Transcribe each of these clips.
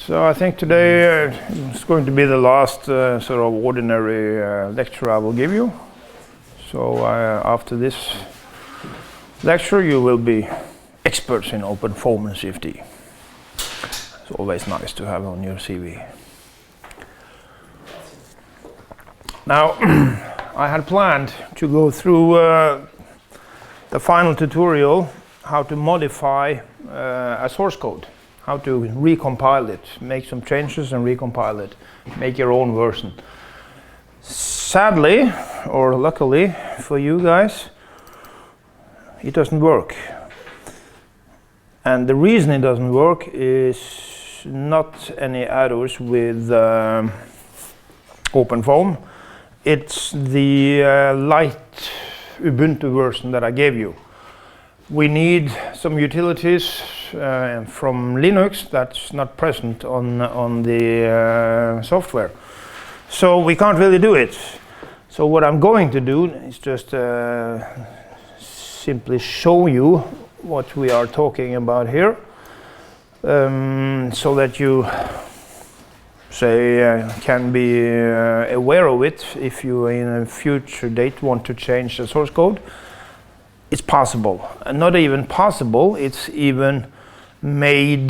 So I think today it's going to be the last sort of ordinary lecture I will give you. So after this lecture you will be experts in open foam and CFD. It's always nice to have on your CV. Now I had planned to go through the final tutorial how to modify a source code, how to recompile it, make some changes and recompile it, make your own version. Sadly, or luckily for you guys, it doesn't work. And the reason it doesn't work is not any errors with OpenFOAM. It's the light Ubuntu version that I gave you. We need some utilities from Linux that's not present on the software. So we can't really do it. So what I'm going to do is just simply show you what we are talking about here, so that you can be aware of it if you in a future date want to change the source code. It's possible, and not even possible, it's even made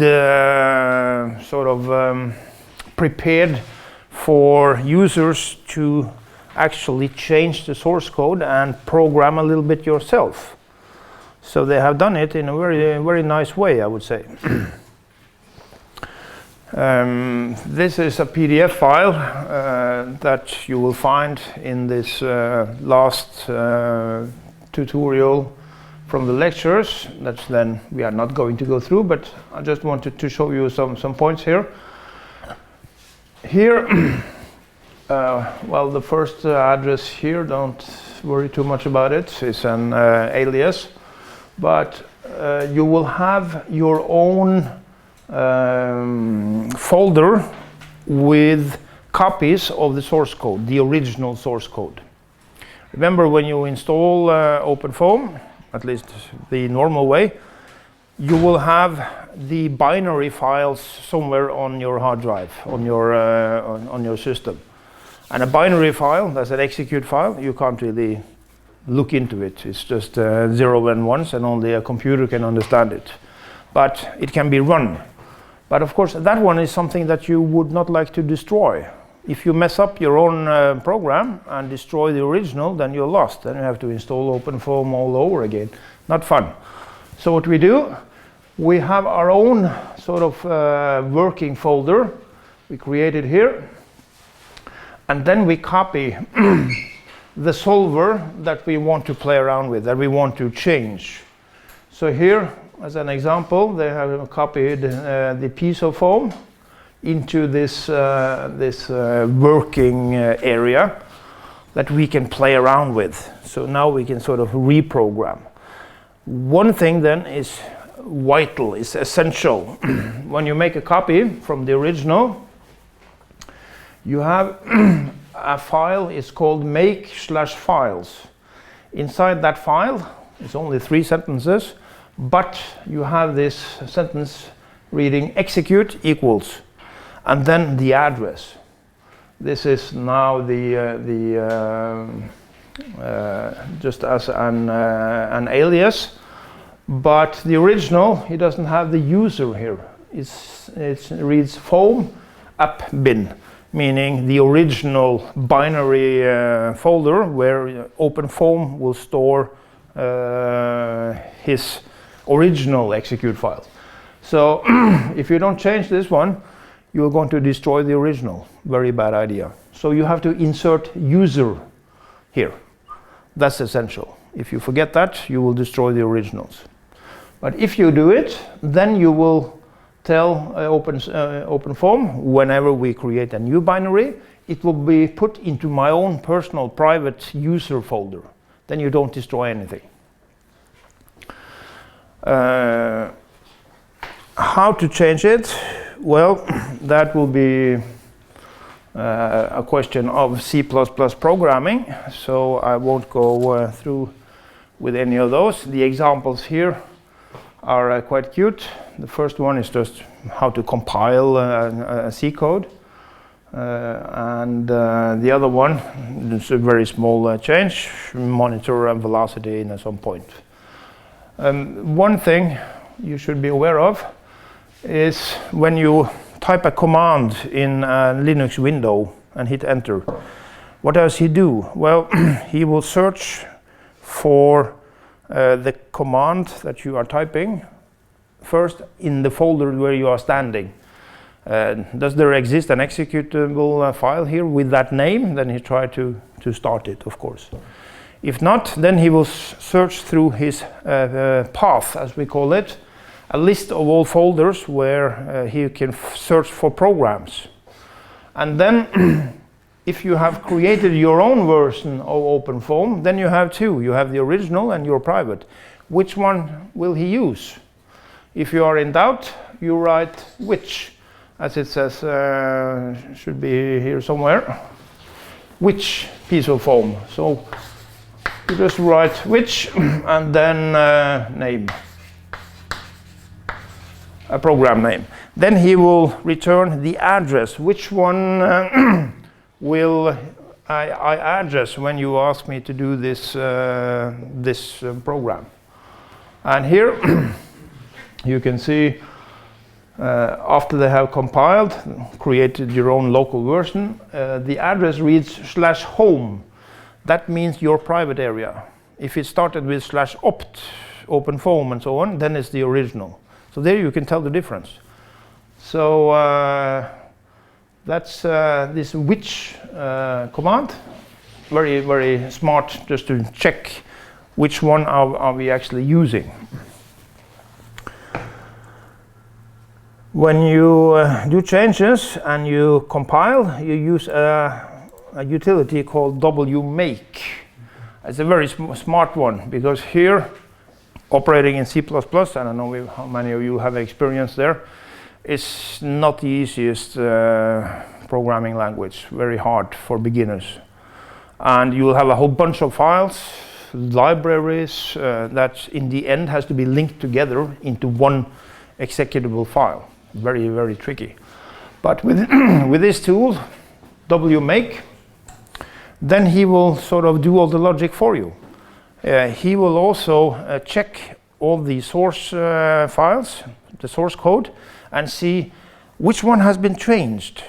prepared for users to actually change the source code and program a little bit yourself. So they have done it in a very nice way, I would say. This is a PDF file that you will find in this last tutorial from the lectures. That's then we are not going to go through, but I just wanted to show you some points here. Here, well, the first address here, don't worry too much about it. It's an alias, but you will have your own folder with copies of the source code, the original source code. Remember, when you install OpenFOAM, at least the normal way, you will have the binary files somewhere on your hard drive, on your system. And a binary file, that's an execute file, you can't really look into it. It's just 0 and 1s, and only a computer can understand it. But it can be run. But of course, that one is something that you would not like to destroy. If you mess up your own program and destroy the original, then you're lost. Then you have to install OpenFOAM all over again. Not fun. So what we do, we have our own sort of working folder. We create it here. And then we copy the solver that we want to play around with, that we want to change. So here, as an example, they have copied the piece of foam into this working area that we can play around with. So now we can sort of reprogram. One thing then is vital, is essential. When you make a copy from the original, you have a file, it's called make/files. Inside that file, it's only 3 sentences, but you have this sentence reading execute equals, and then the address. This is now just as an alias, but the original, it doesn't have the user here. It reads foam app bin, meaning the original binary folder where OpenFOAM will store his original execute file. So if you don't change this one, you're going to destroy the original. Very bad idea. So you have to insert user here. That's essential. If you forget that, you will destroy the originals. But if you do it, then you will tell OpenFOAM, whenever we create a new binary, it will be put into my own personal private user folder. Then you don't destroy anything. How to change it? Well, that will be a question of C++ programming, so I won't go through with any of those. The examples here are quite cute. The first one is just how to compile a C code. And the other one is a very small change, monitor velocity at some point. One thing you should be aware of is when you type a command in a Linux window and hit enter, what does he do? Well, he will search for the command that you are typing first in the folder where you are standing. Does there exist an executable file here with that name? Then he tries to start it, of course. If not, then he will search through his path, as we call it, a list of all folders where he can search for programs. And then if you have created your own version of OpenFOAM, then you have two. You have the original and your private. Which one will he use? If you are in doubt, you write which, as it says, should be here somewhere, which piece of foam. So you just write which and then name, a program name. Then he will return the address. Which one will I address when you ask me to do this, this program? And here you can see after they have compiled, created your own local version, the address reads /home. That means your private area. If it started with /opt, OpenFOAM and so on, then it's the original. So there you can tell the difference. So that's this which command. Very, very smart just to check which one are we actually using. When you do changes and you compile, you use a utility called Wmake. It's a very smart one because here, operating in C++, I don't know how many of you have experience there, is not the easiest programming language, very hard for beginners. And you will have a whole bunch of files, libraries, that in the end has to be linked together into one executable file. Very, very tricky. But with, with this tool, Wmake, then he will sort of do all the logic for you. He will also check all the source files, the source code, and see which one has been changed.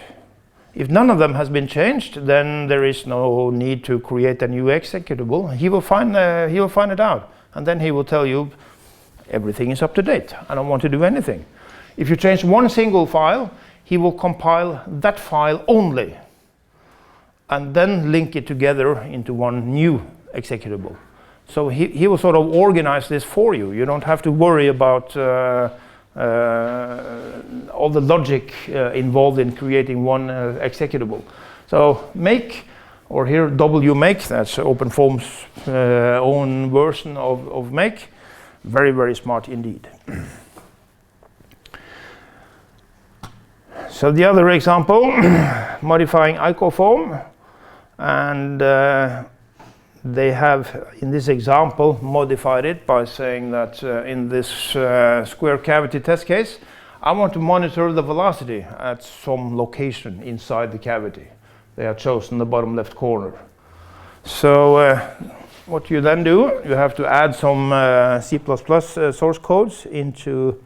If none of them has been changed, then there is no need to create a new executable. He will find it out, and then he will tell you everything is up to date. I don't want to do anything. If you change one single file, he will compile that file only, and then link it together into one new executable. So he will sort of organize this for you. You don't have to worry about all the logic involved in creating one executable. So make, or here Wmake, that's OpenFOAM's own version of Make. Very, very smart indeed. So the other example, modifying IcoFoam, and they have, in this example, modified it by saying that in this square cavity test case, I want to monitor the velocity at some location inside the cavity. They have chosen the bottom left corner. So what you then do, you have to add some C++ source codes into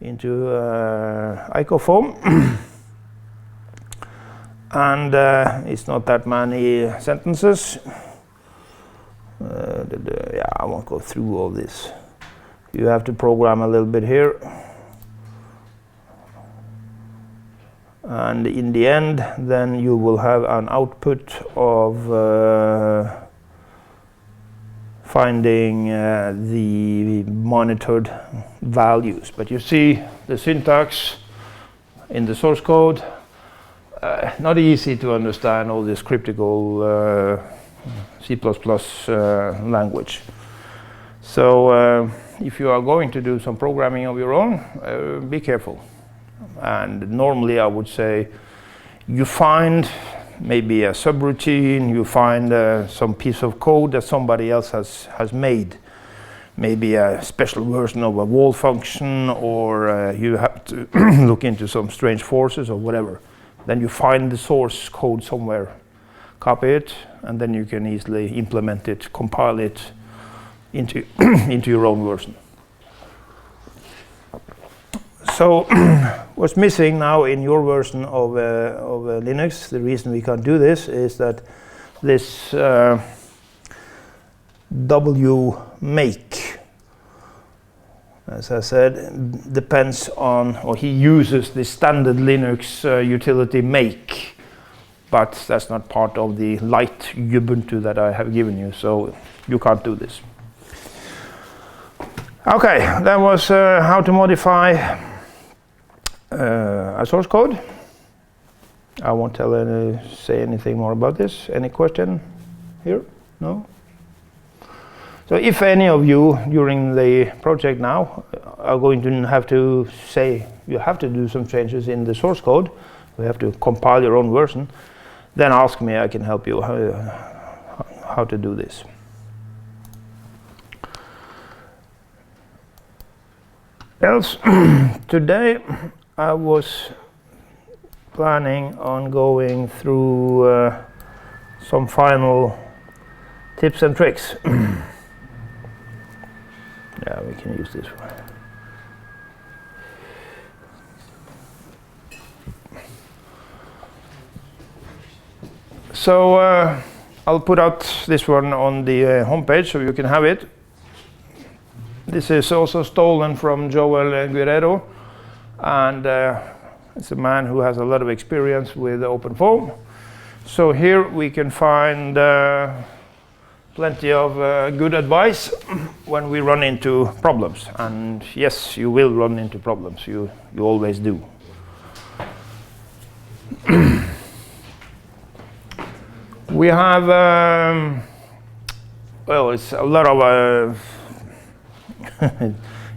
IcoFoam. And it's not that many sentences. Yeah, I won't go through all this. You have to program a little bit here. And in the end, then you will have an output of finding the monitored values. But you see the syntax in the source code. Not easy to understand all this cryptical C++ language. So if you are going to do some programming of your own, be careful. And normally I would say you find maybe a subroutine, you find some piece of code that somebody else has made. maybe a special version of a wall function, or you have to look into some strange forces or whatever. Then you find the source code somewhere, copy it, and then you can easily implement it, compile it into, into your own version. So what's missing now in your version of Linux, the reason we can't do this is that this Wmake, as I said, depends on, or he uses the standard Linux utility make, but that's not part of the light Ubuntu that I have given you, so you can't do this. Okay, that was how to modify a source code. I won't say anything more about this. Any question here? No? So if any of you during the project now are going to have to say you have to do some changes in the source code, you have to compile your own version, then ask me, I can help you how to do this. Else, today I was planning on going through some final tips and tricks. Yeah, we can use this one. So I'll put out this one on the homepage so you can have it. This is also stolen from Joel Guerrero, and it's a man who has a lot of experience with OpenFOAM. So here we can find plenty of good advice when we run into problems. And yes, you will run into problems. You always do. We have, well, it's a lot of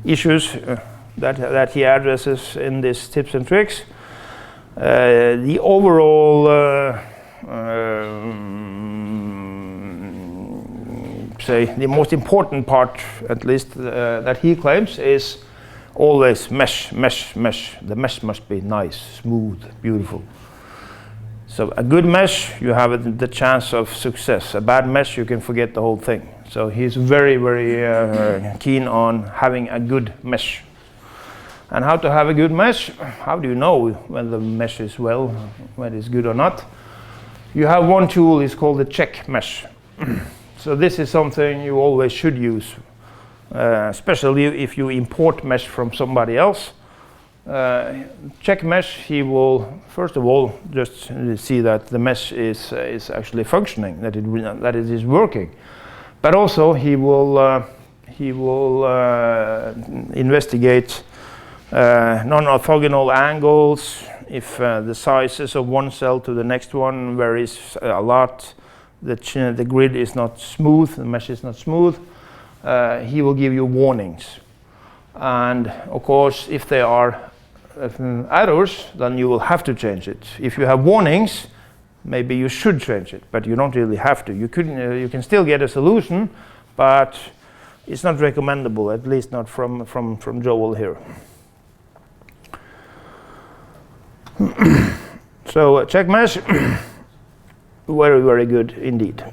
issues that he addresses in this tips and tricks. The overall say the most important part, at least that he claims, is always mesh. The mesh must be nice, smooth, beautiful. So a good mesh, you have the chance of success. A bad mesh, you can forget the whole thing. So he's very, very keen on having a good mesh. And how to have a good mesh? How do you know when the mesh is well, when it's good or not? You have one tool, it's called the CheckMesh. So this is something you always should use, especially if you import mesh from somebody else. CheckMesh, he will first of all just see that the mesh is actually functioning, that it is working. But also he will investigate non-orthogonal angles. If the sizes of one cell to the next one varies a lot, the grid is not smooth, the mesh is not smooth, he will give you warnings. And of course, if there are errors, then you will have to change it. If you have warnings, maybe you should change it, but you don't really have to. You can still get a solution, but it's not recommendable, at least not from Joel here. So CheckMesh, very, very good indeed.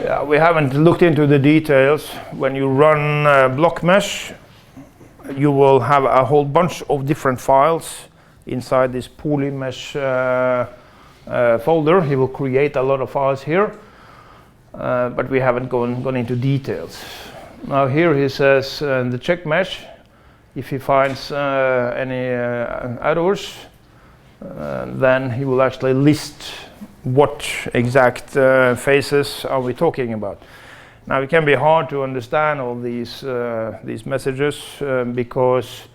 Yeah, we haven't looked into the details. When you run BlockMesh, you will have a whole bunch of different files inside this polymesh folder. He will create a lot of files here, but we haven't gone into details. Now here he says the CheckMesh, if he finds any errors, then he will actually list what exact phases are we talking about. Now it can be hard to understand all these messages because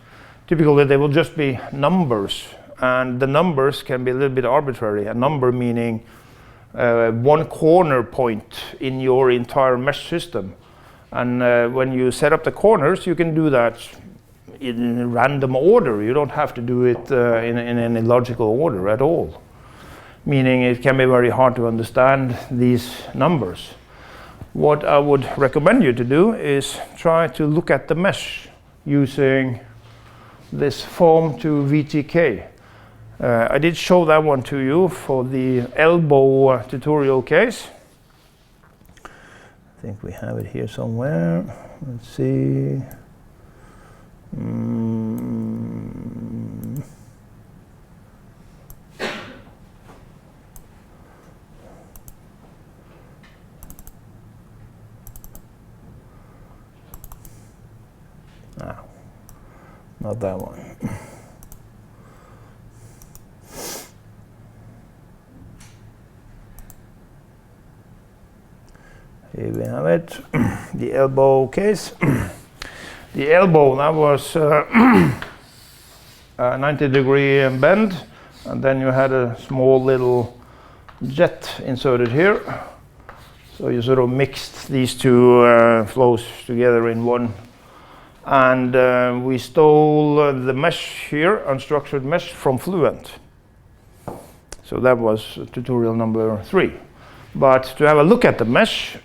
typically they will just be numbers, and the numbers can be a little bit arbitrary. A number meaning one corner point in your entire mesh system. And when you set up the corners, you can do that in random order. You don't have to do it in any logical order at all. Meaning it can be very hard to understand these numbers. What I would recommend you to do is try to look at the mesh using this form to VTK. I did show that one to you for the elbow tutorial case. I think we have it here somewhere. Let's see. Not that one. Here we have it, the elbow case. The elbow, that was a 90-degree bend, and then you had a small little jet inserted here. So you sort of mixed these two flows together in one. And we stole the mesh here, unstructured mesh, from Fluent. So that was tutorial number 3. But to have a look at the mesh,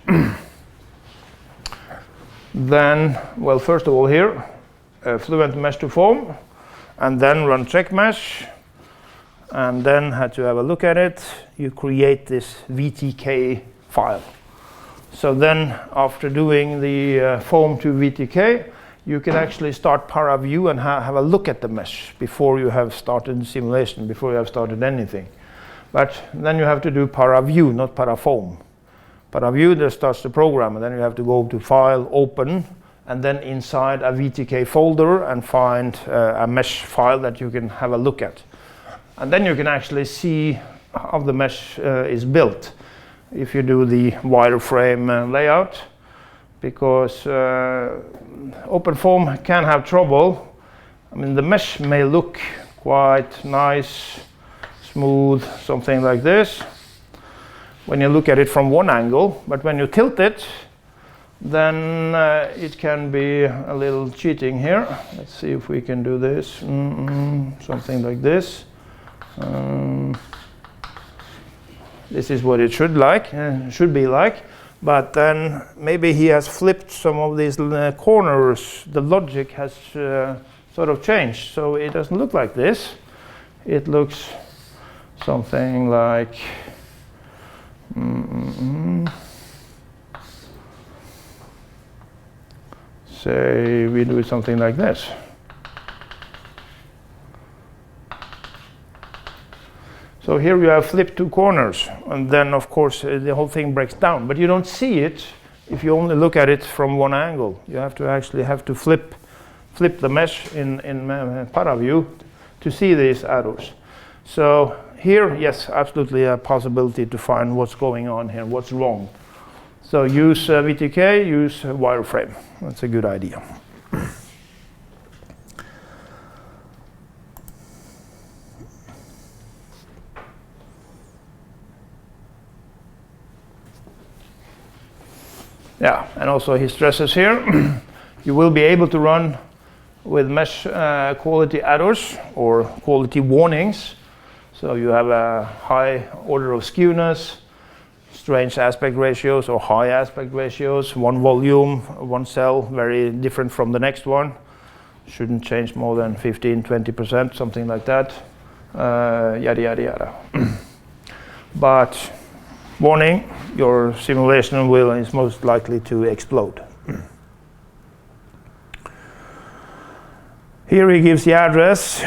then, well, first of all here, Fluent mesh to form, and then run CheckMesh, and then had to have a look at it. You create this VTK file. So then, after doing the form to VTK, you can actually start ParaView and have a look at the mesh before you have started the simulation, before you have started anything. But then you have to do ParaView, not ParaFoam. ParaView just starts the program, and then you have to go to File, Open, and then inside a VTK folder and find a mesh file that you can have a look at. And then you can actually see how the mesh is built if you do the wireframe layout, because OpenFOAM can have trouble. I mean, the mesh may look quite nice, smooth, something like this, when you look at it from one angle, but when you tilt it, then it can be a little cheating here. Let's see if we can do this. Something like this. This is what it should be like. But then maybe he has flipped some of these corners. The logic has sort of changed, so it doesn't look like this. It looks something like say we do something like this. So here you have flipped 2 corners, and then of course the whole thing breaks down. But you don't see it if you only look at it from one angle. You have to actually flip the mesh in ParaView to see these arrows. So here, yes, absolutely a possibility to find what's going on here, what's wrong. So use VTK, use wireframe. That's a good idea. Yeah, and also he stresses here, you will be able to run with mesh quality adders or quality warnings. So you have a high order of skewness, strange aspect ratios or high aspect ratios, one volume, one cell, very different from the next one. Shouldn't change more than 15-20%, something like that. Yada, yada, yada. But warning, your simulation is most likely to explode. Here he gives the address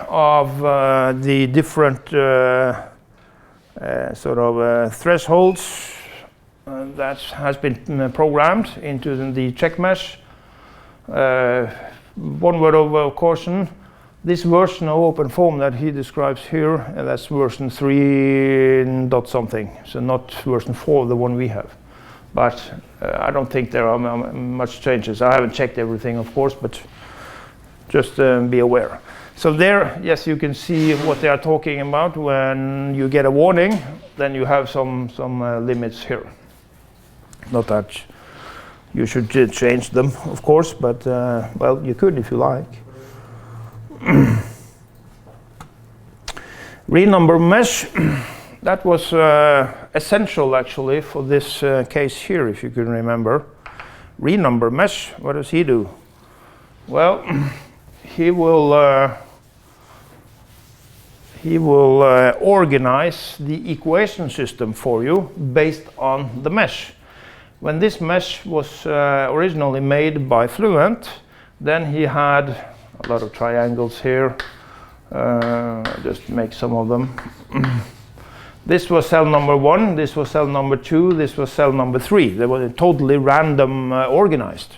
of the different thresholds that has been programmed into the CheckMesh. One word of caution, this version of OpenFOAM that he describes here, that's version 3 dot something, so not version 4, the one we have. But I don't think there are much changes. I haven't checked everything, of course, but just be aware. So there, yes, you can see what they are talking about. When you get a warning, then you have some limits here. Not that you should change them, of course, but well, you could if you like. Renumber mesh, that was essential actually for this case here, if you can remember. Renumber mesh, what does he do? Well, he will organize the equation system for you based on the mesh. When this mesh was originally made by Fluent, then he had a lot of triangles here. Just make some of them. This was cell number 1, this was cell number 2, this was cell number 3. They were totally random organized.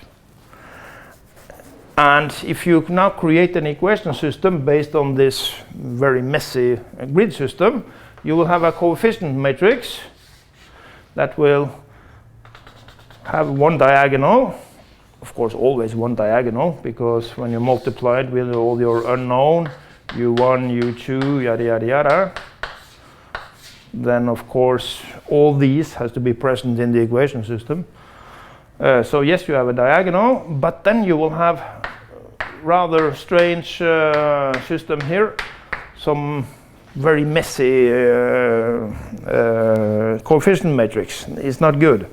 And if you now create an equation system based on this very messy grid system, you will have a coefficient matrix that will have one diagonal. Of course, always one diagonal, because when you multiply it with all your unknown, u1, u2, yada yada yada, then of course all these has to be present in the equation system. So yes, you have a diagonal, but then you will have rather strange system here, some very messy coefficient matrix. It's not good.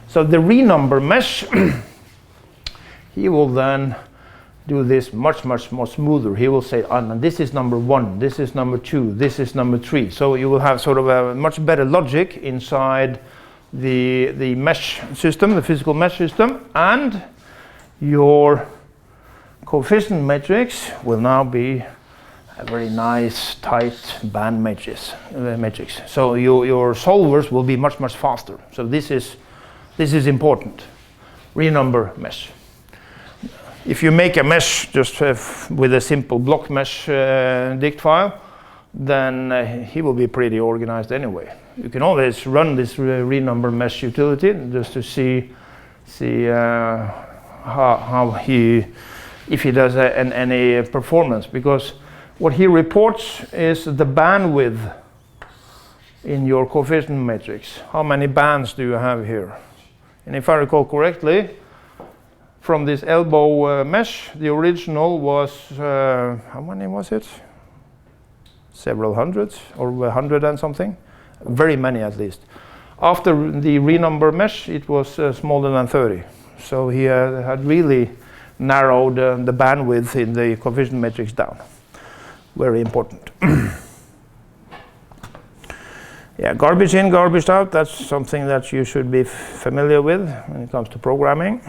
So the renumber mesh, he will then do this much more smoother. He will say, oh, no, this is number 1, this is number 2, this is number 3. So you will have sort of a much better logic inside the mesh system, the physical mesh system, and your coefficient matrix will now be a very nice tight band matrix. So your solvers will be much faster. So this is important. Renumber mesh. If you make a mesh just with a simple BlockMesh dict file, then he will be pretty organized anyway. You can always run this renumber mesh utility just to see how if he does any performance, because what he reports is the bandwidth in your coefficient matrix. How many bands do you have here? And if I recall correctly, from this elbow mesh, the original was, how many was it? Several hundreds, or 100 and something. Very many at least. After the renumber mesh, it was smaller than 30. So he had really narrowed the bandwidth in the coefficient matrix down. Very important. Yeah, garbage in, garbage out, that's something that you should be familiar with when it comes to programming.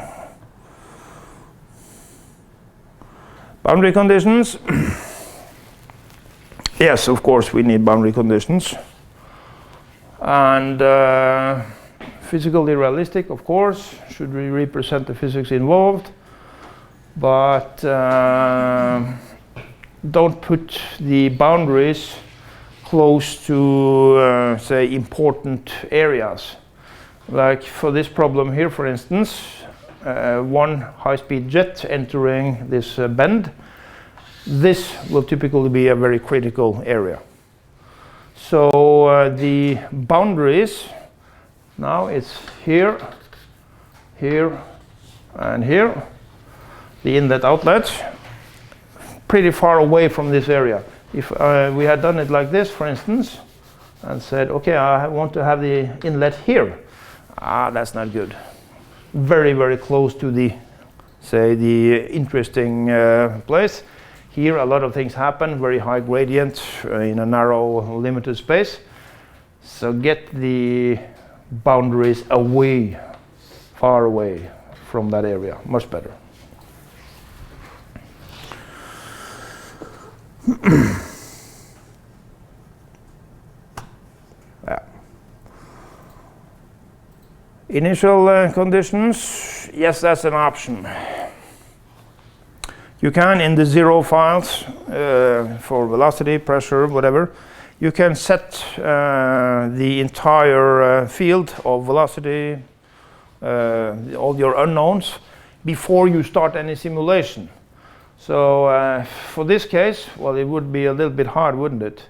Boundary conditions. Yes, of course, we need boundary conditions. And physically realistic, of course, should we represent the physics involved. But don't put the boundaries close to, say, important areas. Like for this problem here, for instance, one high-speed jet entering this bend. This will typically be a very critical area. So the boundaries, now it's here, here, and here. The inlet outlet, pretty far away from this area. If we had done it like this, for instance, and said, okay, I want to have the inlet here. That's not good. Very close to the, say, the interesting place. Here a lot of things happen, very high gradient in a narrow limited space. So get the boundaries away, far away from that area, much better. Yeah. Initial conditions, yes, that's an option. You can, in the 0 files, for velocity, pressure, whatever, you can set the entire field of velocity, all your unknowns, before you start any simulation. So for this case, well, it would be a little bit hard, wouldn't it?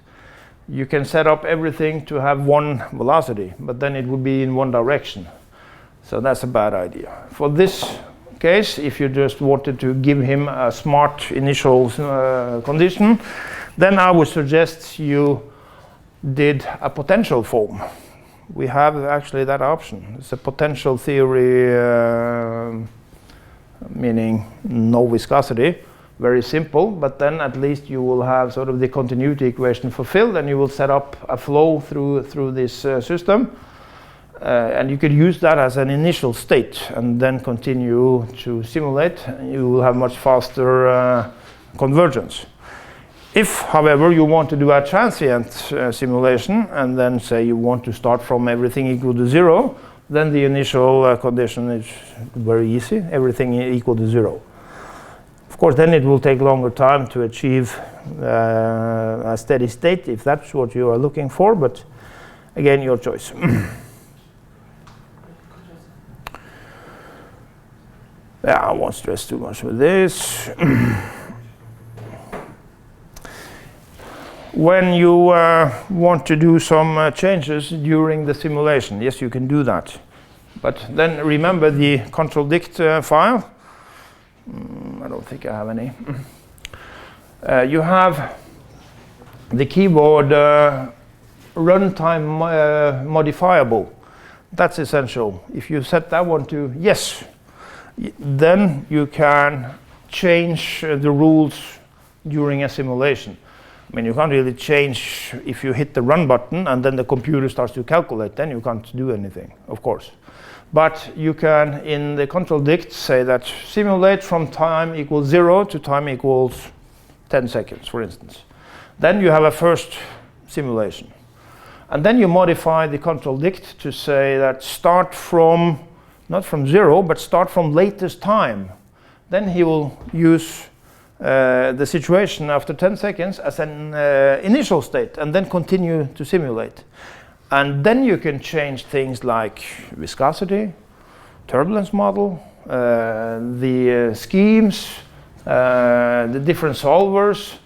You can set up everything to have one velocity, but then it would be in one direction. So that's a bad idea. For this case, if you just wanted to give him a smart initial condition, then I would suggest you did a potential foam. We have actually that option. It's a potential theory, meaning no viscosity. Very simple, but then at least you will have sort of the continuity equation fulfilled, and you will set up a flow through this system. And you could use that as an initial state and then continue to simulate. You will have much faster convergence. If, however, you want to do a transient simulation and then say you want to start from everything equal to 0, then the initial condition is very easy, everything equal to 0. Of course, then it will take longer time to achieve a steady state if that's what you are looking for, but again, your choice. Yeah, I won't stress too much with this. When you want to do some changes during the simulation, yes, you can do that. But then remember the control-dict file. I don't think I have any. You have the keyword runtime modifiable. That's essential. If you set that one to yes, then you can change the rules during a simulation. I mean, you can't really change if you hit the run button and then the computer starts to calculate, then you can't do anything, of course. But you can, in the control-dict, say that simulate from time equals 0 to time equals 10 seconds, for instance. Then you have a first simulation. And then you modify the control-dict to say that start from, not from 0, but start from latest time. Then he will use the situation after 10 seconds as an initial state and then continue to simulate. And then you can change things like viscosity, turbulence model, the schemes, the different solvers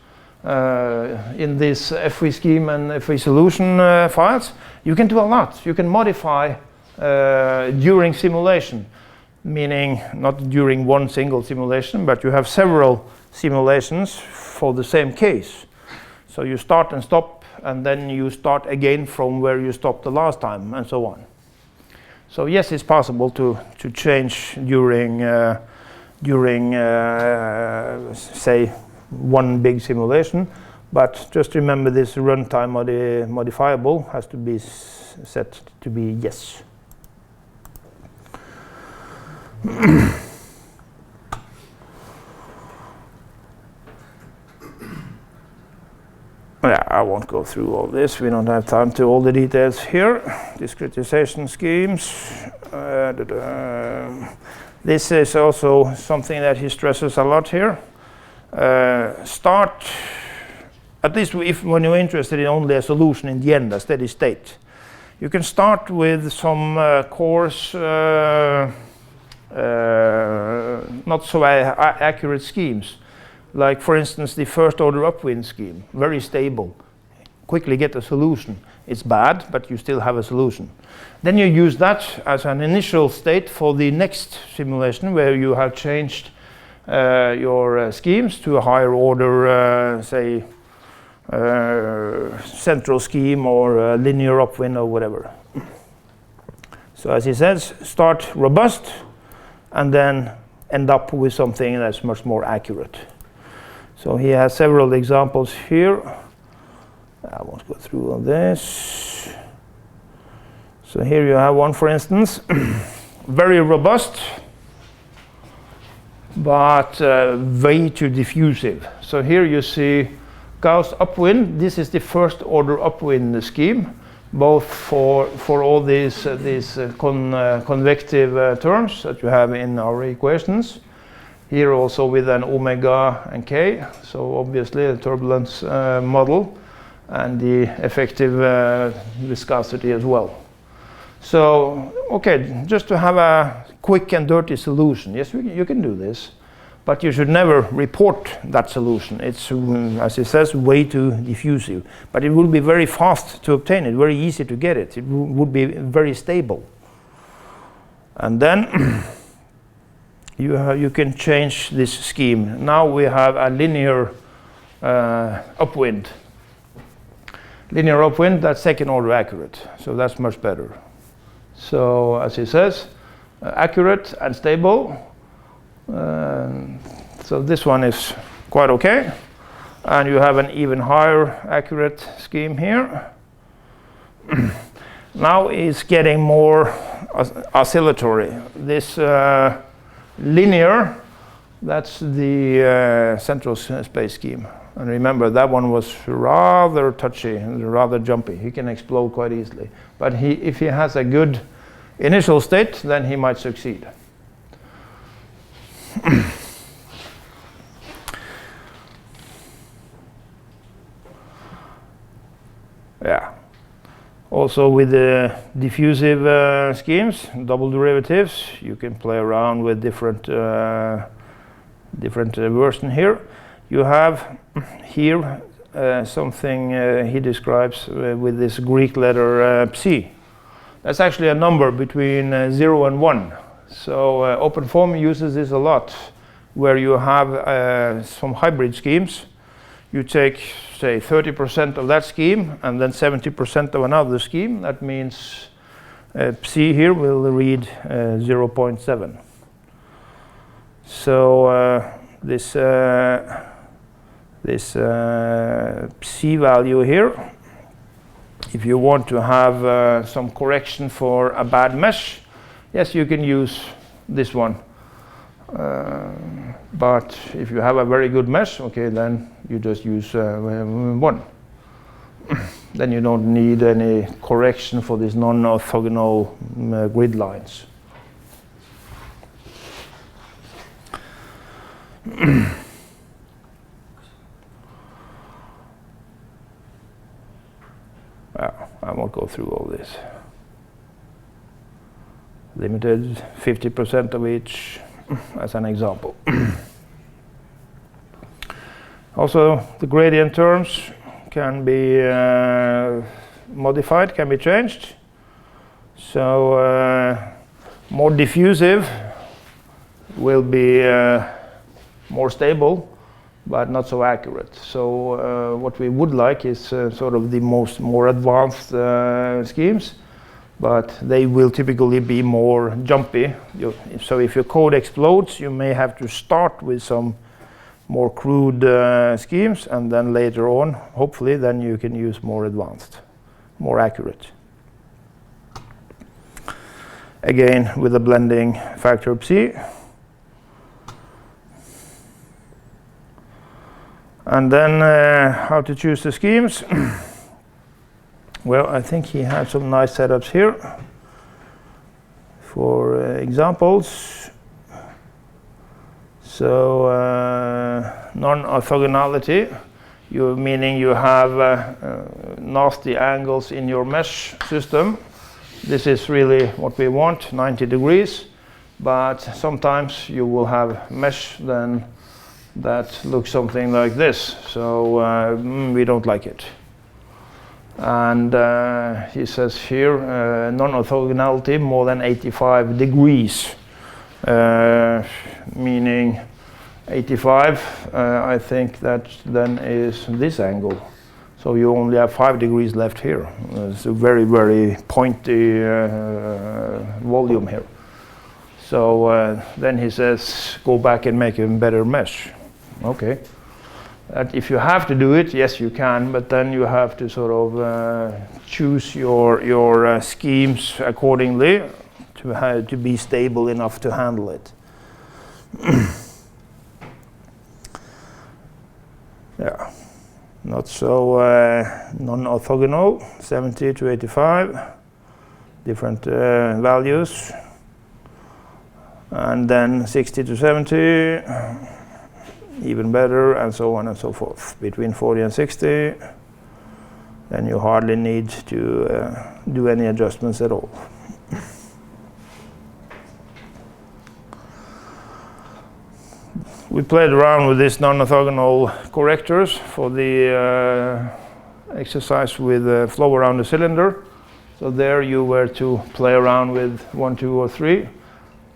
in this FE scheme and FE solution files. You can do a lot. You can modify during simulation, meaning not during one single simulation, but you have several simulations for the same case. So you start and stop, and then you start again from where you stopped the last time, and so on. So yes, it's possible to change during say one big simulation, but just remember this runtime modifiable has to be set to be yes. Yeah, I won't go through all this. We don't have time to all the details here. Discretization schemes. This is also something that he stresses a lot here. Start, at least when you're interested in only a solution in the end, a steady state. You can start with some coarse, not so accurate schemes. Like, for instance, the first order upwind scheme, very stable. Quickly get a solution. It's bad, but you still have a solution. Then you use that as an initial state for the next simulation where you have changed your schemes to a higher order, say, central scheme or linear upwind or whatever. So as he says, start robust and then end up with something that's much more accurate. So he has several examples here. I won't go through all this. So here you have one, for instance, very robust, but way too diffusive. So here you see Gauss upwind. This is the first order upwind scheme, both for all these convective terms that you have in our equations. Here also with an omega and k, so obviously the turbulence model and the effective viscosity as well. So, okay, just to have a quick and dirty solution. Yes, you can do this, but you should never report that solution. It's, as it says, way too diffusive. But it will be very fast to obtain it, very easy to get it. It would be very stable. And then you can change this scheme. Now we have a linear upwind. Linear upwind, that's second order accurate, so that's much better. So as he says, accurate and stable. So this one is quite okay. And you have an even higher accurate scheme here. Now it's getting more oscillatory. This linear, that's the central space scheme. And remember, that one was rather touchy and rather jumpy. He can explode quite easily. But if he has a good initial state, then he might succeed. Yeah. Also with the diffusive schemes, double derivatives, you can play around with different version here. You have here something he describes with this Greek letter psi. That's actually a number between 0 and 1. So OpenFOAM uses this a lot, where you have some hybrid schemes. You take, say, 30% of that scheme and then 70% of another scheme. That means psi here will read 0.7. So this psi value here, if you want to have some correction for a bad mesh, yes, you can use this one. But if you have a very good mesh, okay, then you just use 1. Then you don't need any correction for these non-orthogonal grid lines. I won't go through all this. Limited 50% of each as an example. Also, the gradient terms can be modified, can be changed. So more diffusive will be more stable, but not so accurate. So what we would like is sort of the more advanced schemes, but they will typically be more jumpy. So if your code explodes, you may have to start with some more crude schemes, and then later on, hopefully, then you can use more advanced, more accurate. Again, with a blending factor of psi. And then how to choose the schemes. Well, I think he had some nice setups here for examples. So non-orthogonality, meaning you have nasty angles in your mesh system. This is really what we want, 90 degrees. But sometimes you will have mesh then that looks something like this. So we don't like it. And he says here, non-orthogonality more than 85 degrees, meaning 85, I think that then is this angle. So you only have 5 degrees left here. It's a very, very pointy volume here. So then he says, go back and make a better mesh. Okay. If you have to do it, yes, you can, but then you have to sort of choose your schemes accordingly to be stable enough to handle it. Yeah, not so non-orthogonal, 70 to 85, different values, and then 60 to 70. Even better, and so on and so forth. Between 40 and 60, then you hardly need to do any adjustments at all. We played around with these non-orthogonal correctors for the exercise with flow around the cylinder. So there you were to play around with 1, 2, or 3.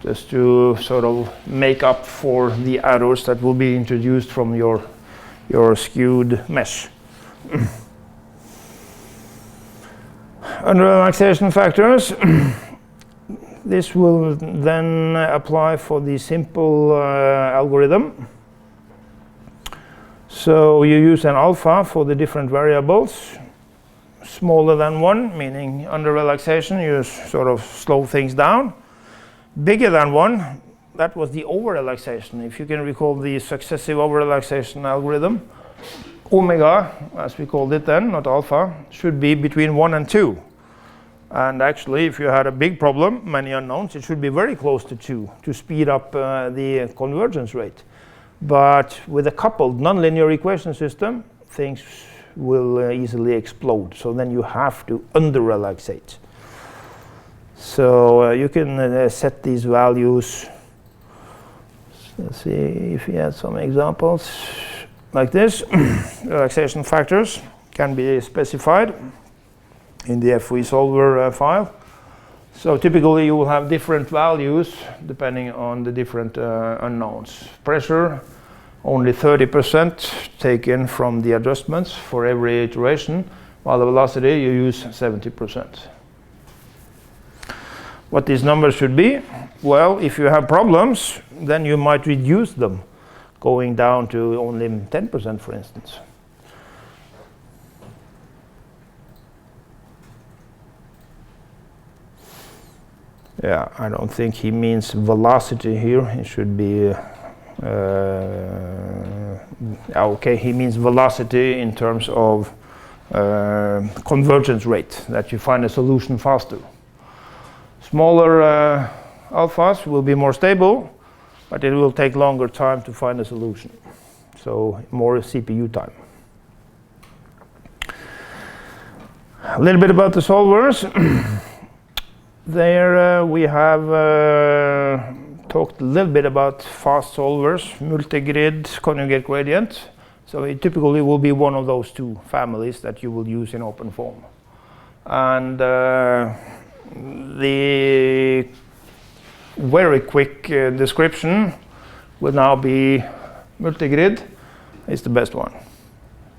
just to sort of make up for the errors that will be introduced from your skewed mesh. Under relaxation factors, this will then apply for the simple algorithm. So you use an alpha for the different variables. Smaller than 1, meaning under relaxation you sort of slow things down. Bigger than 1, that was the over-relaxation. If you can recall the successive over-relaxation algorithm, omega, as we called it then, not alpha, should be between 1 and 2. And actually, if you had a big problem, many unknowns, it should be very close to 2 to speed up the convergence rate. But with a coupled nonlinear equation system, things will easily explode. So then you have to under-relaxate. So you can set these values. Let's see if we had some examples like this. Relaxation factors can be specified in the FV solver file. So typically you will have different values depending on the different unknowns. Pressure, only 30% taken from the adjustments for every iteration, while the velocity you use 70%. What these numbers should be? Well, if you have problems, then you might reduce them, going down to only 10%, for instance. Yeah, I don't think he means velocity here. It should be okay, he means velocity in terms of convergence rate, that you find a solution faster. Smaller alphas will be more stable, but it will take longer time to find a solution. So more CPU time. A little bit about the solvers. There we have talked a little bit about fast solvers, multigrid, conjugate gradient. So it typically will be one of those two families that you will use in OpenFOAM. And the very quick description will now be multigrid is the best one.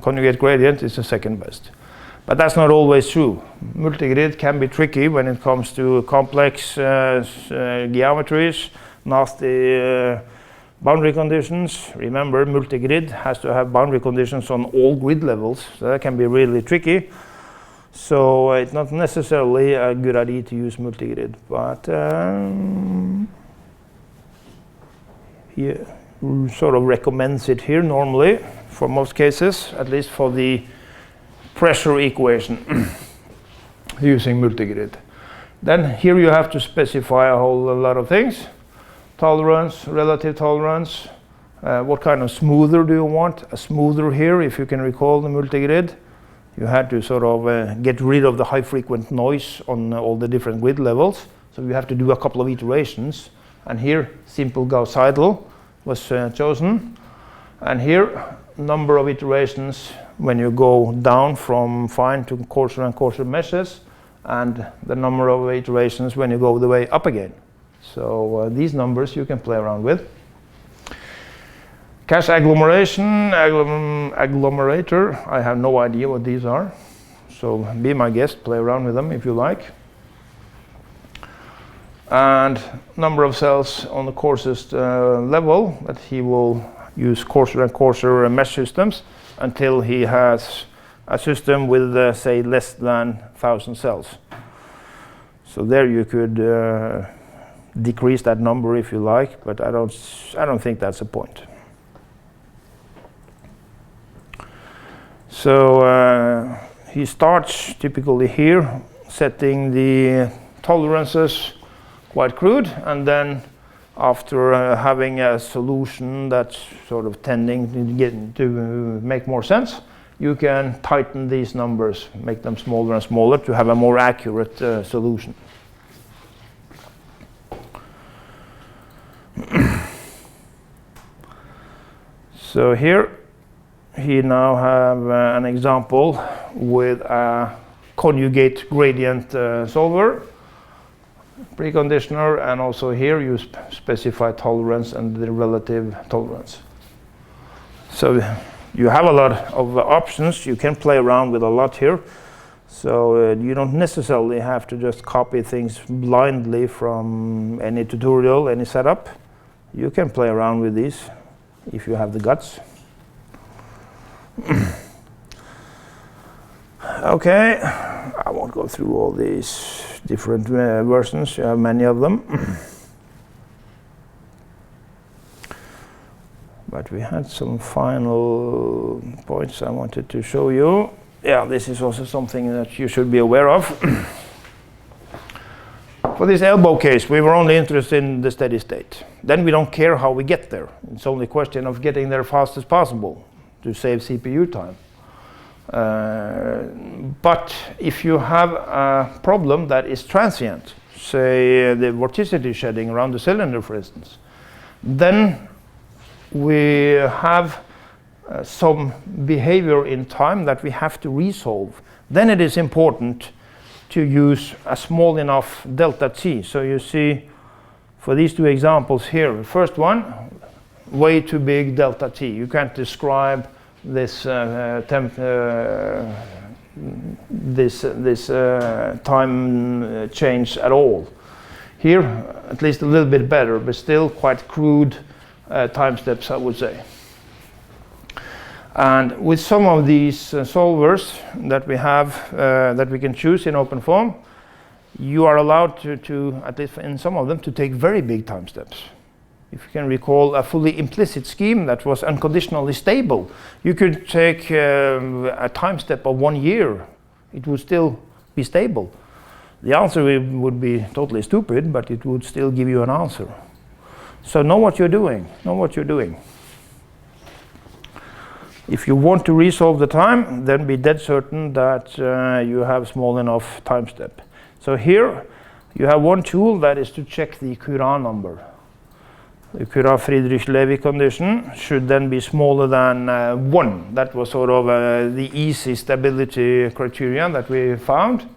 Conjugate gradient is the second best. But that's not always true. Multigrid can be tricky when it comes to complex geometries, nasty boundary conditions. Remember, multigrid has to have boundary conditions on all grid levels, so that can be really tricky. So it's not necessarily a good idea to use multigrid, but he sort of recommends it here normally for most cases, at least for the pressure equation using multigrid. Then here you have to specify a whole lot of things. Tolerance, relative tolerance, what kind of smoother do you want? A smoother here, if you can recall the multigrid, you had to sort of get rid of the high frequent noise on all the different grid levels. So you have to do a couple of iterations. And here, simple Gauss-Seidel was chosen. And here, number of iterations when you go down from fine to coarser and coarser meshes, and the number of iterations when you go the way up again. So these numbers you can play around with. Cache agglomeration, agglomerator, I have no idea what these are. So be my guest, play around with them if you like. And number of cells on the coarsest level, that he will use coarser and coarser mesh systems until he has a system with, say, less than 1,000 cells. So there you could decrease that number if you like, but I don't think that's the point. So he starts typically here, setting the tolerances quite crude, and then after having a solution that's sort of tending to make more sense, you can tighten these numbers, make them smaller and smaller to have a more accurate solution. So here he now have an example with a conjugate gradient solver. preconditioner, and also here you specify tolerance and the relative tolerance. So you have a lot of options. You can play around with a lot here. So you don't necessarily have to just copy things blindly from any tutorial, any setup. You can play around with these if you have the guts. Okay, I won't go through all these different versions. You have many of them. But we had some final points I wanted to show you. Yeah, this is also something that you should be aware of. For this elbow case, we were only interested in the steady state. Then we don't care how we get there. It's only a question of getting there fast as possible to save CPU time. But if you have a problem that is transient, say the vorticity shedding around the cylinder, for instance, then we have some behavior in time that we have to resolve. Then it is important to use a small enough delta t. So you see, for these two examples here, the first one, way too big delta t. You can't describe this time change at all. Here, at least a little bit better, but still quite crude time steps, I would say. And with some of these solvers that we have, that we can choose in OpenFOAM, you are allowed to, at least in some of them, to take very big time steps. If you can recall a fully implicit scheme that was unconditionally stable, you could take a time step of 1 year. It would still be stable. The answer would be totally stupid, but it would still give you an answer. So know what you're doing. Know what you're doing. If you want to resolve the time, then be dead certain that you have small enough time step. So here you have one tool that is to check the Courant number. The Courant-Friedrich-Levy condition should then be smaller than 1. That was sort of the easy stability criterion that we found.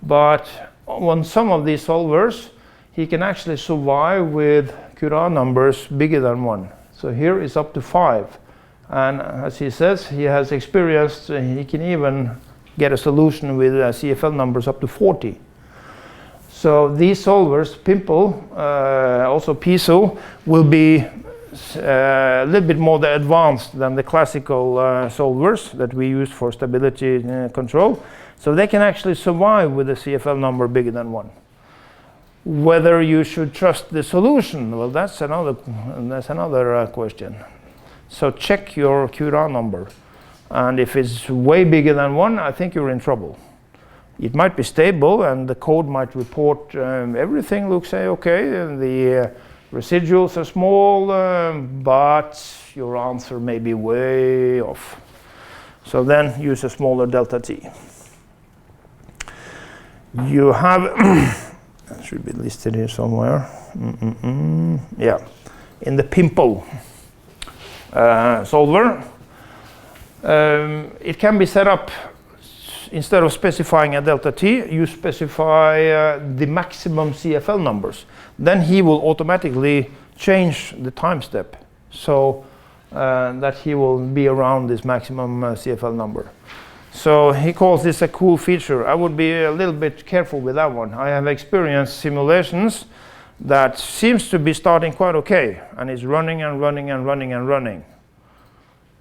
But on some of these solvers, he can actually survive with Courant numbers bigger than 1. So here is up to 5. And as he says, he has experienced, he can even get a solution with CFL numbers up to 40. So these solvers, Pimple, also Piso, will be a little bit more advanced than the classical solvers that we use for stability control. So they can actually survive with a CFL number bigger than 1. Whether you should trust the solution, well, that's another question. So check your Courant number, and if it's way bigger than 1, I think you're in trouble. It might be stable, and the code might report everything looks okay, and the residuals are small, but your answer may be way off. So then use a smaller delta t. You have, that should be listed here somewhere. Yeah, in the Pimple solver, it can be set up, instead of specifying a delta t, you specify the maximum CFL numbers. Then he will automatically change the time step so that he will be around this maximum CFL number. So he calls this a cool feature. I would be a little bit careful with that one. I have experienced simulations that seems to be starting quite okay, and is running and running and running and running.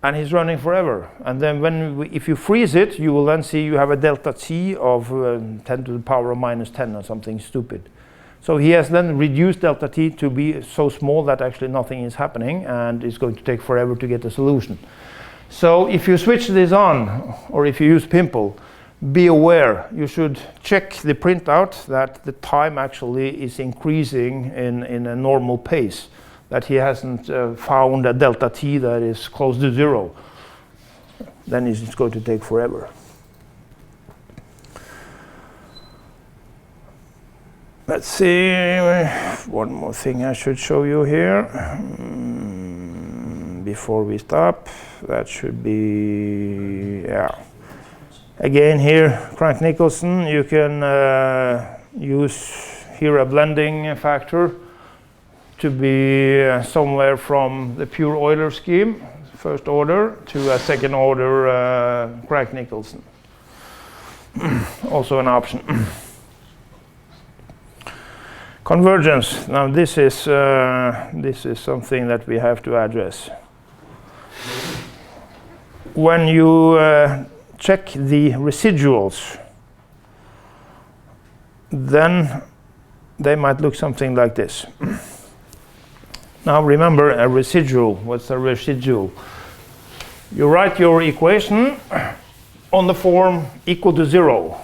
And he's running forever. And then if you freeze it, you will then see you have a delta t of 10 to the power of minus 10 or something stupid. So he has then reduced delta t to be so small that actually nothing is happening, and it's going to take forever to get a solution. So if you switch this on, or if you use Pimple, be aware. You should check the printout that the time actually is increasing in a normal pace, that he hasn't found a delta t that is close to 0. Then it's going to take forever. Let's see, one more thing I should show you here before we stop. That should be, yeah. Again here, Crank Nicholson, you can use here a blending factor to be somewhere from the pure Euler scheme, first order, to a second order Crank-Nicolson. Also an option. Convergence. Now this is something that we have to address. When you check the residuals, then they might look something like this. Now remember a residual. What's a residual? You write your equation on the form equal to 0.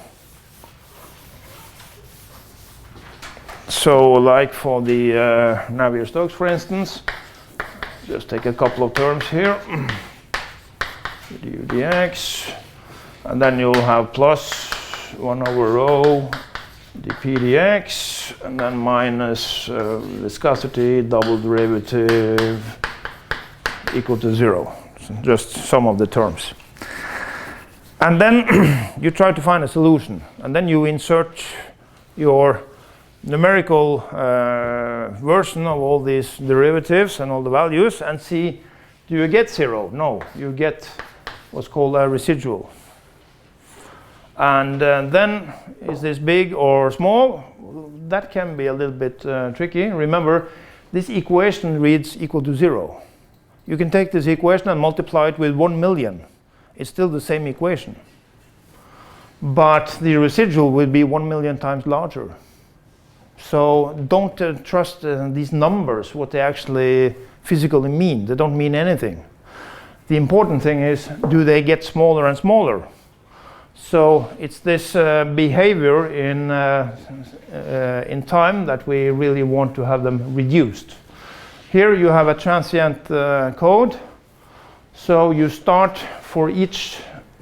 So like for the Navier-Stokes, for instance, just take a couple of terms here. du dx, and then you'll have plus 1 over rho dp dx, and then minus viscosity double derivative equal to 0. So just some of the terms. And then you try to find a solution, and then you insert your numerical version of all these derivatives and all the values and see, do you get 0? No, you get what's called a residual. And then is this big or small? That can be a little bit tricky. Remember, this equation reads equal to 0. You can take this equation and multiply it with 1 million. It's still the same equation. But the residual will be 1 million times larger. So don't trust these numbers, what they actually physically mean. They don't mean anything. The important thing is, do they get smaller and smaller? So it's this behavior in time that we really want to have them reduced. Here you have a transient code. So you start for each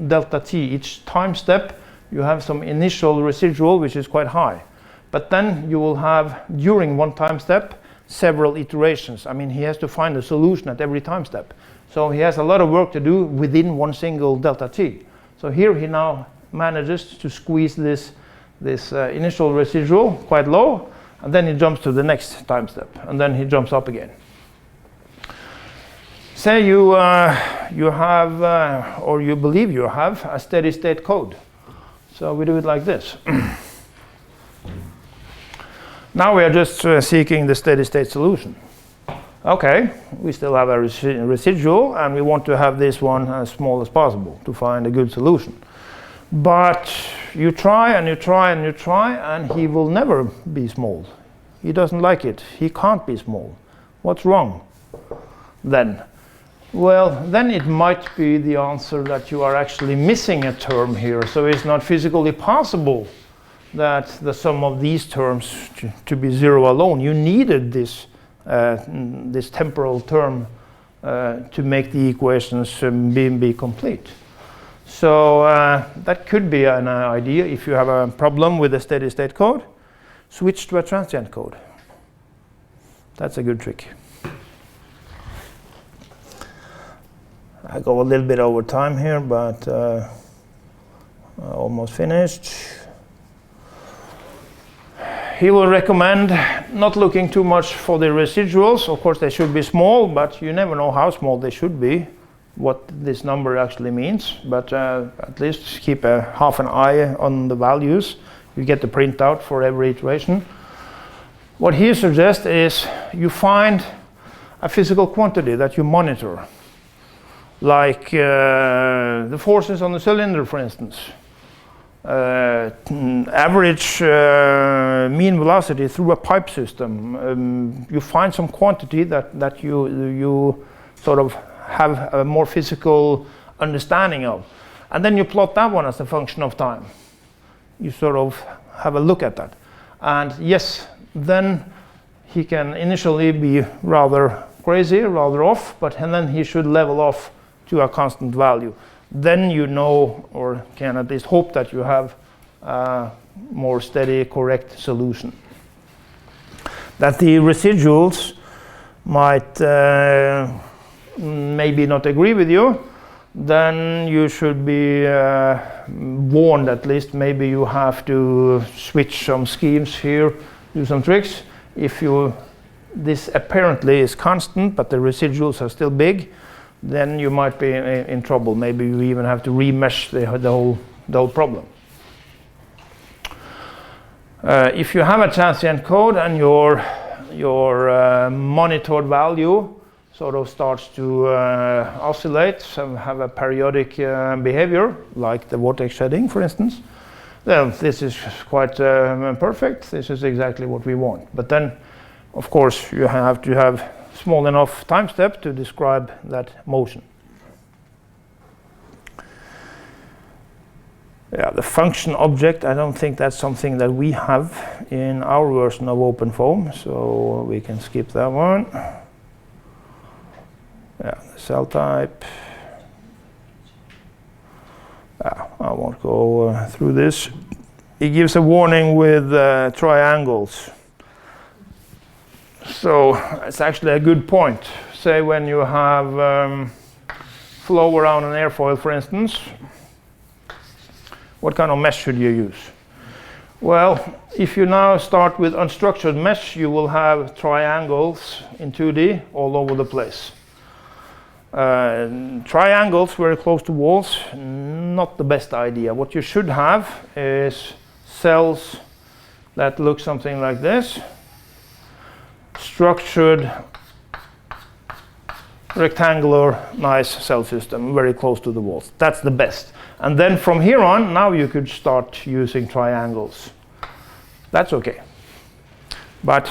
delta t, each time step, you have some initial residual which is quite high. But then you will have, during one time step, several iterations. I mean, he has to find a solution at every time step. So he has a lot of work to do within one single delta t. So here he now manages to squeeze this initial residual quite low, and then he jumps to the next time step, and then he jumps up again. Say you have, or you believe you have, a steady state code. So we do it like this. Now we are just seeking the steady state solution. Okay, we still have a residual, and we want to have this one as small as possible to find a good solution. But you try and you try and you try, and he will never be small. He doesn't like it. He can't be small. What's wrong then? Well, then it might be the answer that you are actually missing a term here. So it's not physically possible that the sum of these terms to be 0 alone. You needed this temporal term to make the equations be complete. So that could be an idea. If you have a problem with a steady state code, switch to a transient code. That's a good trick. I go a little bit over time here, but almost finished. He will recommend not looking too much for the residuals. Of course, they should be small, but you never know how small they should be, what this number actually means. But at least keep half an eye on the values. You get the printout for every iteration. What he suggests is you find a physical quantity that you monitor, like the forces on the cylinder, for instance. Average mean velocity through a pipe system. You find some quantity that you sort of have a more physical understanding of, and then you plot that one as a function of time. You sort of have a look at that, and yes, then he can initially be rather crazy, rather off, but then he should level off to a constant value. Then you know, or can at least hope that you have a more steady, correct solution. That the residuals might maybe not agree with you, then you should be warned at least. Maybe you have to switch some schemes here do some tricks. If this apparently is constant, but the residuals are still big, then you might be in trouble. Maybe you even have to remesh the whole problem. If you have a transient code and your monitored value sort of starts to oscillate, so have a periodic behavior, like the vortex shedding, for instance, then this is quite perfect. This is exactly what we want. But then, of course, you have to have small enough time step to describe that motion. Yeah, the function object, I don't think that's something that we have in our version of OpenFOAM, so we can skip that one. Yeah, the cell type. I won't go through this. It gives a warning with triangles. So it's actually a good point. Say when you have flow around an airfoil, for instance, what kind of mesh should you use? Well, if you now start with unstructured mesh, you will have triangles in 2D all over the place. Triangles very close to walls, not the best idea. What you should have is cells that look something like this. Structured, rectangular, nice cell system, very close to the walls. That's the best. And then from here on, now you could start using triangles. That's okay. But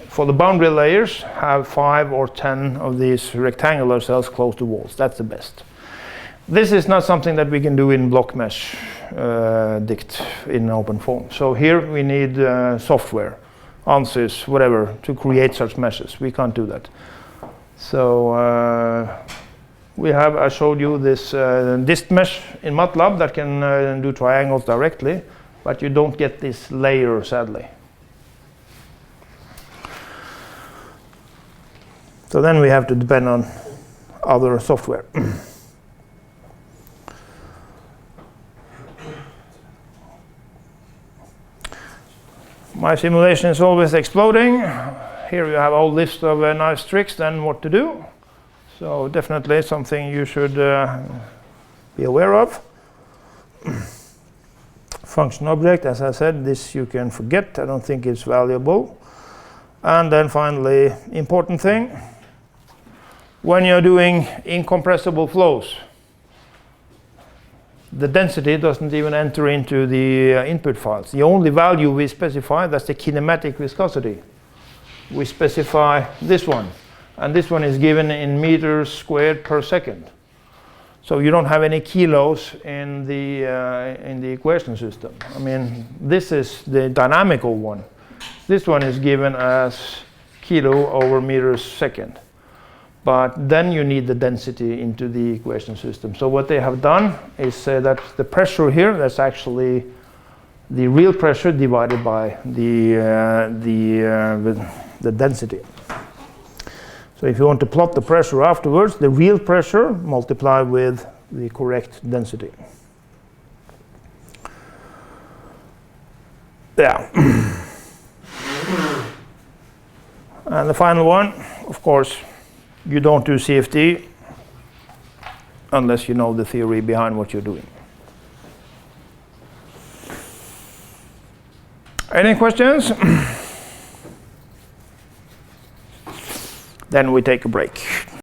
for the boundary layers, have 5 or 10 of these rectangular cells close to walls. That's the best. This is not something that we can do in BlockMesh dict in OpenFOAM. So here we need software, ANSYS, whatever, to create such meshes. We can't do that. So I showed you this dist mesh in MATLAB that can do triangles directly, but you don't get this layer, sadly. So then we have to depend on other software. My simulation is always exploding. Here you have a whole list of nice tricks and what to do. So definitely something you should be aware of. Function object, as I said, this you can forget. I don't think it's valuable. And then finally, important thing. When you're doing incompressible flows, the density doesn't even enter into the input files. The only value we specify, that's the kinematic viscosity. We specify this one, and this one is given in meters squared per second. So you don't have any kilos in the equation system. I mean, this is the dynamical one. This one is given as kilo over meters second. But then you need the density into the equation system. So what they have done is that the pressure here, that's actually the real pressure divided by the density. So if you want to plot the pressure afterwards, the real pressure multiplied with the correct density. Yeah. And the final one, of course, you don't do CFD unless you know the theory behind what you're doing. Any questions? Then we take a break.